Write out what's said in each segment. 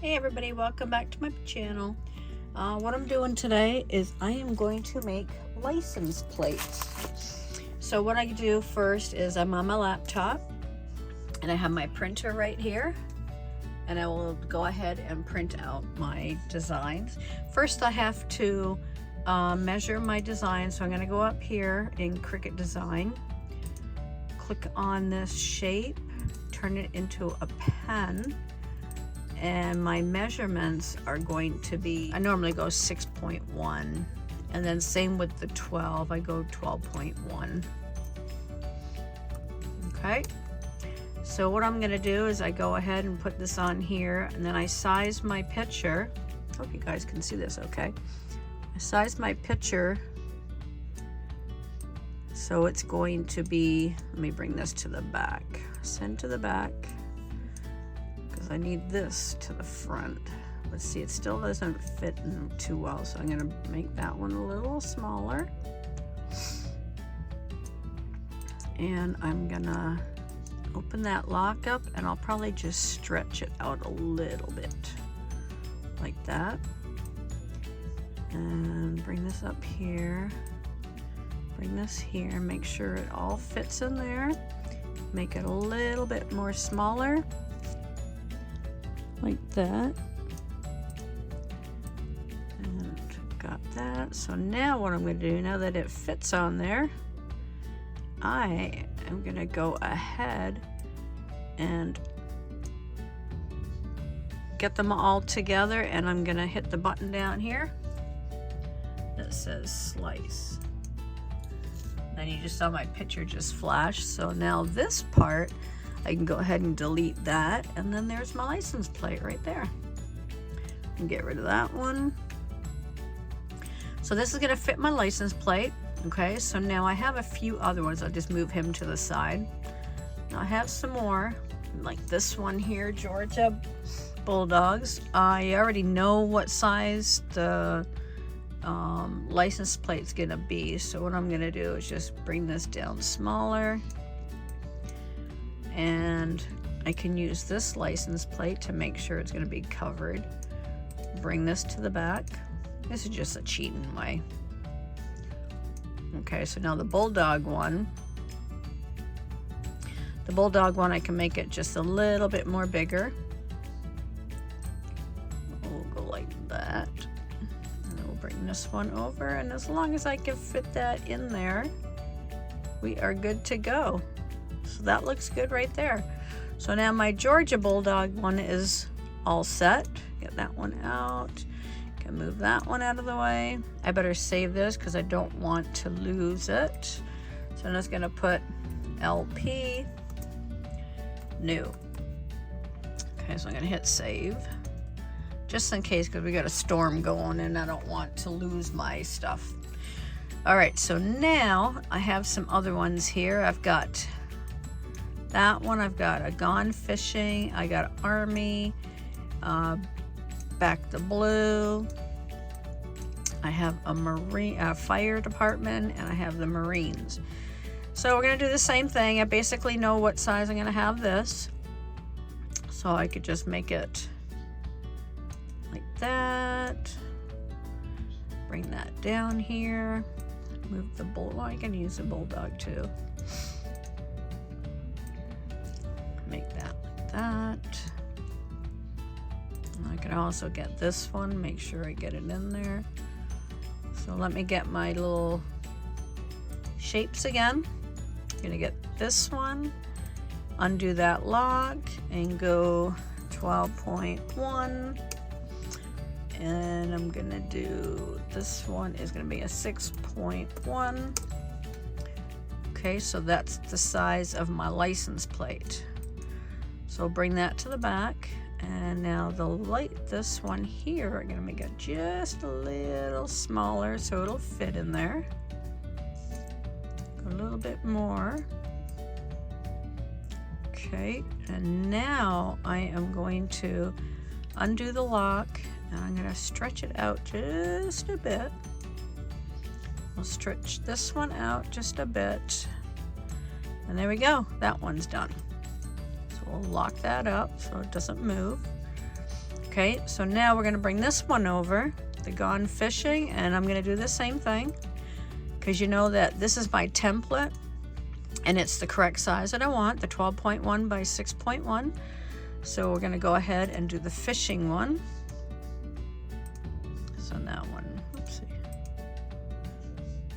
Hey everybody, welcome back to my channel. What I'm doing today is I am going to make license plates. So what I do first is I'm on my laptop and I have my printer right here, and I will go ahead and print out my designs. First I have to measure my design, so I'm going to go up here in Cricut Design, click on this shape, turn it into a pen, and my measurements are going to be, I normally go 6.1, and then same with the 12, I go 12.1. Okay, so what I'm going to do is I go ahead and put this on here, and then I size my picture. Hope you guys can see this okay. I size my picture so it's going to be, let me bring this to the back, send to the back, I need this to the front. Let's see, it still doesn't fit in too well, so I'm going to make that one a little smaller. And I'm going to open that lock up, and I'll probably just stretch it out a little bit like that. And bring this up here. Bring this here, make sure it all fits in there. Make it a little bit more smaller, like that. And got that. So now what I'm going to do, now that it fits on there, I am going to go ahead and get them all together, and I'm going to hit the button down here that says slice. And you just saw my picture just flash. So now this part, I can go ahead and delete that, and then there's my license plate right there. And get rid of that one. So this is going to fit my license plate. Okay, so now I have a few other ones. I'll just move him to the side. Now I have some more, like this one here, Georgia Bulldogs. I already know what size the license plate's going to be. So what I'm going to do is just bring this down smaller. And I can use this license plate to make sure it's going to be covered. Bring this to the back. This is just a cheating way. Okay, so now the Bulldog one. The Bulldog one, I can make it just a little bit more bigger. We'll go like that. And then we'll bring this one over. And as long as I can fit that in there, we are good to go. So that looks good right there. So now my Georgia Bulldog one is all set. Get that one out. Can move that one out of the way. I better save this because I don't want to lose it. So I'm just going to put LP new. Okay, so I'm going to hit save. Just in case, because we got a storm going and I don't want to lose my stuff. All right, so now I have some other ones here. I've got that one, I've got a Gone Fishing, I got Army, Back the Blue, I have a Marine, Fire Department, and I have the Marines. So we're going to do the same thing. I basically know what size I'm going to have this. So I could just make it like that. Bring that down here. Move the bull. Well, I can use the Bulldog too. Make that like that. I can also get this one, make sure I get it in there. So let me get my little shapes again. I'm gonna get this one, undo that lock, and go 12.1. And I'm gonna do, this one is gonna be a 6.1. Okay, so that's the size of my license plate. So bring that to the back, and now the light, this one here, I'm gonna make it just a little smaller so it'll fit in there. Go a little bit more. Okay, and now I am going to undo the lock, and I'm gonna stretch it out just a bit. I'll stretch this one out just a bit, and there we go, that one's done. We'll lock that up so it doesn't move. Okay, so now we're gonna bring this one over, the Gone Fishing, and I'm gonna do the same thing, because you know that this is my template and it's the correct size that I want, the 12.1 by 6.1. So we're gonna go ahead and do the fishing one. So now one, oopsie,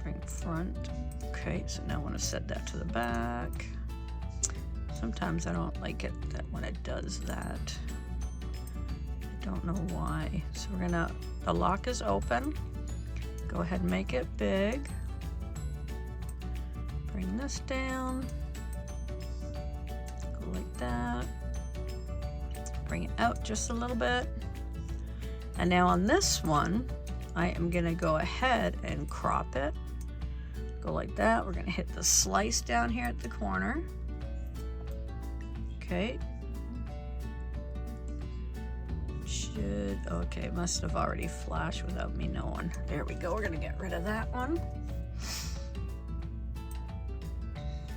bring front. Okay, so now I wanna set that to the back. Sometimes I don't like it that when it does that. I don't know why. So we're gonna, the lock is open. Go ahead and make it big. Bring this down. Go like that. Bring it out just a little bit. And now on this one, I am gonna go ahead and crop it. Go like that. We're gonna hit the slice down here at the corner. Okay. Okay, must have already flashed without me knowing. There we go, we're gonna get rid of that one.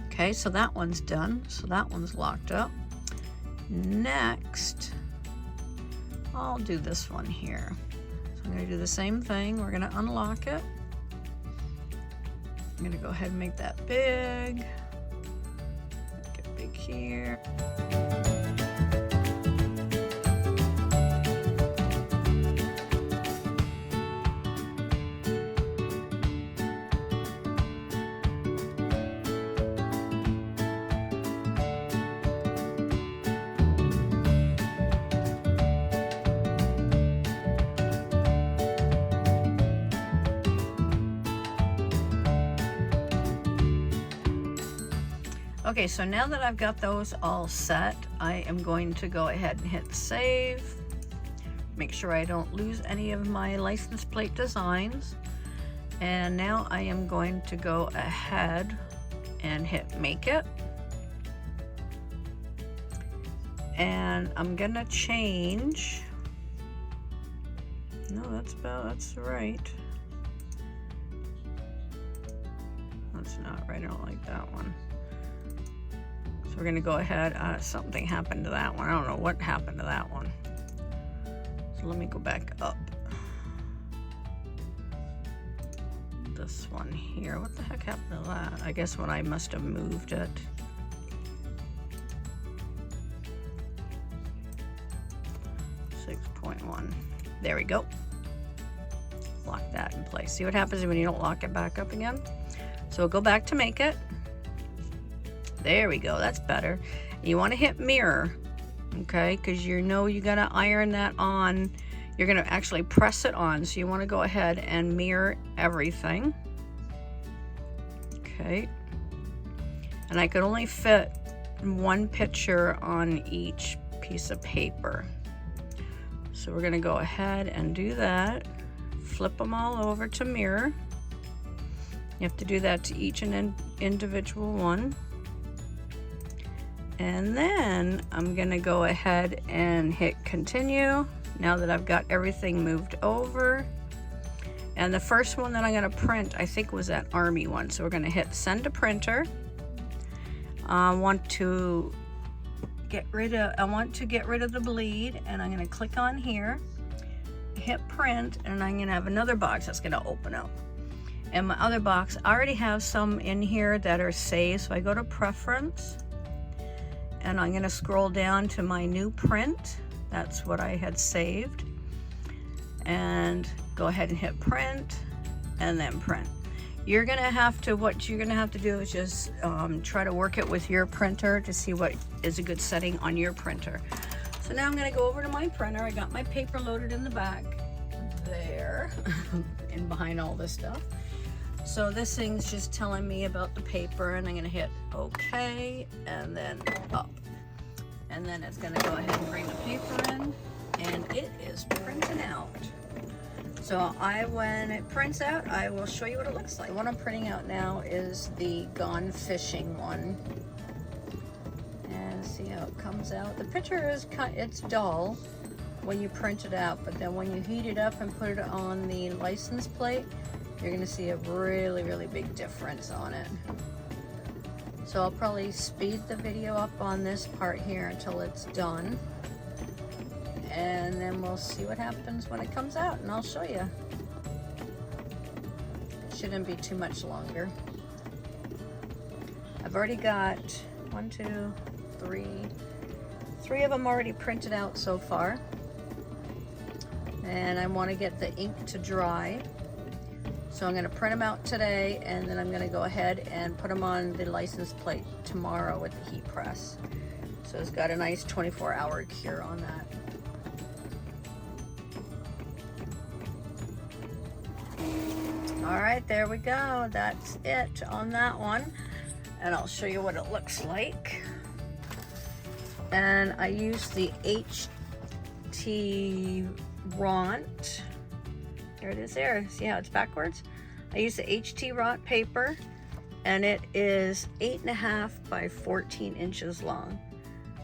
Okay, so that one's done. So that one's locked up. Next, I'll do this one here. So I'm gonna do the same thing. We're gonna unlock it. I'm gonna go ahead and make that big. Make it big here. Okay, so now that I've got those all set, I am going to go ahead and hit save. Make sure I don't lose any of my license plate designs. And now I am going to go ahead and hit make it. And I'm gonna change. No, that's right. That's not right, I don't like that one. So we're gonna go ahead, something happened to that one. I don't know what happened to that one. So let me go back up. This one here, what the heck happened to that? I guess when I must have moved it. There we go. Lock that in place. See what happens when you don't lock it back up again? So we'll go back to make it. There we go, that's better. You want to hit mirror, okay? Because you know you gotta iron that on. You're gonna actually press it on, so you want to go ahead and mirror everything. Okay. And I could only fit one picture on each piece of paper. So we're gonna go ahead and do that. Flip them all over to mirror. You have to do that to each and individual one. And then I'm gonna go ahead and hit continue now that I've got everything moved over. And the first one that I'm gonna print, I think, was that army one. So we're gonna hit send to printer. I want to get rid of the bleed, and I'm gonna click on here, hit print, and I'm gonna have another box that's gonna open up. And my other box, I already have some in here that are saved, so I go to preference, and I'm gonna scroll down to my new print. That's what I had saved. And go ahead and hit print, and then print. What you're gonna have to do is just try to work it with your printer to see what is a good setting on your printer. So now I'm gonna go over to my printer. I got my paper loaded in the back there, and behind all this stuff. So this thing's just telling me about the paper, and I'm gonna hit OK, and then up. And then it's gonna go ahead and bring the paper in, and it is printing out. So when it prints out, I will show you what it looks like. What I'm printing out now is the Gone Fishing one. And see how it comes out. The picture is it's dull when you print it out, but then when you heat it up and put it on the license plate, you're gonna see a really, really big difference on it. So I'll probably speed the video up on this part here until it's done. and then we'll see what happens when it comes out, and I'll show you. Shouldn't be too much longer. I've already got 1, 2, 3 of them already printed out so far, and I want to get the ink to dry, so I'm going to print them out today, and then I'm going to go ahead and put them on the license plate tomorrow with the heat press. So it's got a nice 24-hour cure on that. All right, there we go. That's it on that one. And I'll show you what it looks like. And I used the HT Ront. There it is there. See how it's backwards? I used the HT Ront paper, and it is 8.5 by 14 inches long.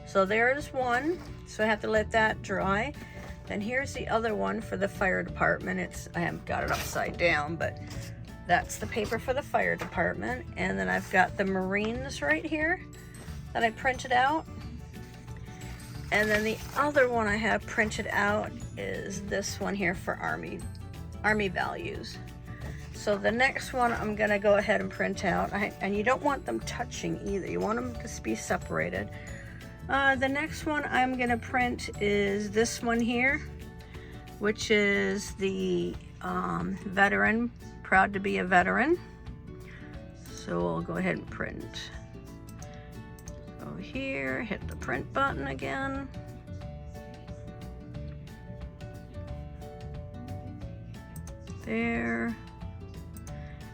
So there's one. So I have to let that dry. Then here's the other one for the fire department. I haven't got it upside down, but that's the paper for the fire department. And then I've got the Marines right here that I printed out. And then the other one I have printed out is this one here for Army values. So the next one I'm gonna go ahead and print out. And you don't want them touching either. You want them to be separated. The next one I'm gonna print is this one here, which is the veteran, proud to be a veteran. So we'll go ahead and print. Go here, hit the print button again. There.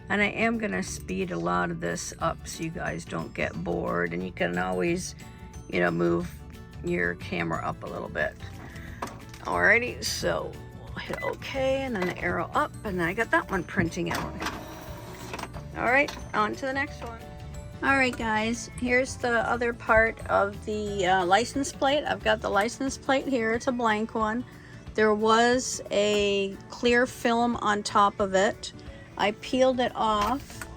And I am gonna speed a lot of this up so you guys don't get bored, and you can always, you know, move your camera up a little bit. Alrighty, so we'll hit OK, and then the arrow up, and then I got that one printing out. Alright, on to the next one. Alright guys, here's the other part of the license plate. I've got the license plate here, it's a blank one. There was a clear film on top of it. I peeled it off,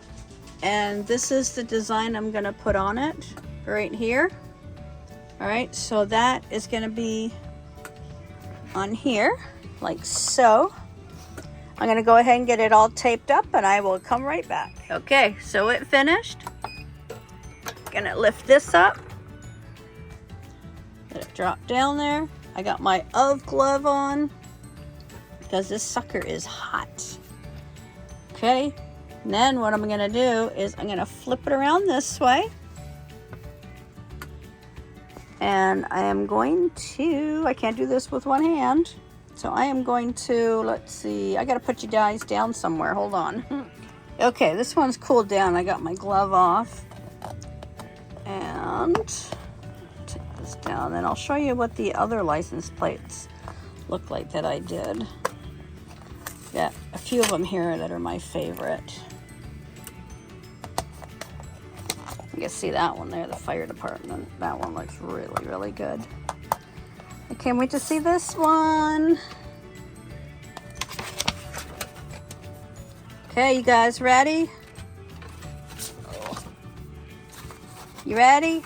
and this is the design I'm gonna put on it, right here. Alright, so that is gonna be on here, like so. I'm gonna go ahead and get it all taped up, and I will come right back. Okay, so it finished. Gonna lift this up. Let it drop down there. I got my UV glove on because this sucker is hot. Okay, and then what I'm gonna do is I'm gonna flip it around this way. And I am going to, I can't do this with one hand. So I am going to, let's see, I gotta put you guys down somewhere, hold on. Okay, this one's cooled down. I got my glove off. And take this down, and I'll show you what the other license plates look like that I did. Got a few of them here that are my favorite. You can see that one there, the fire department. That one looks really, really good. I can't wait to see this one. Okay, you guys ready? You ready?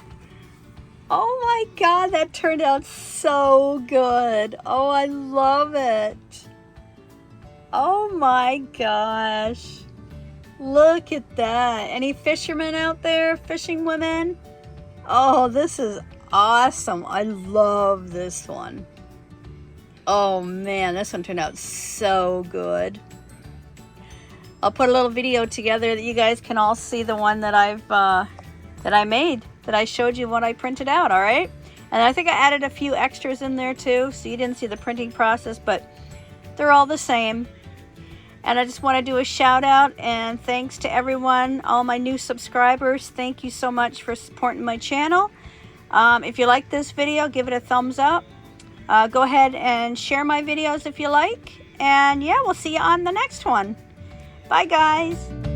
Oh my God, that turned out so good. Oh, I love it. Oh my gosh. Look at that. Any fishermen out there? Fishing women? Oh, this is awesome. I love this one. Oh man, this one turned out so good. I'll put a little video together that you guys can all see the one that I made, that I showed you what I printed out, all right? And I think I added a few extras in there too, so you didn't see the printing process, but they're all the same. And I just want to do a shout out and thanks to everyone, all my new subscribers. Thank you so much for supporting my channel. If you like this video, give it a thumbs up. Go ahead and share my videos if you like. And yeah, we'll see you on the next one. Bye guys.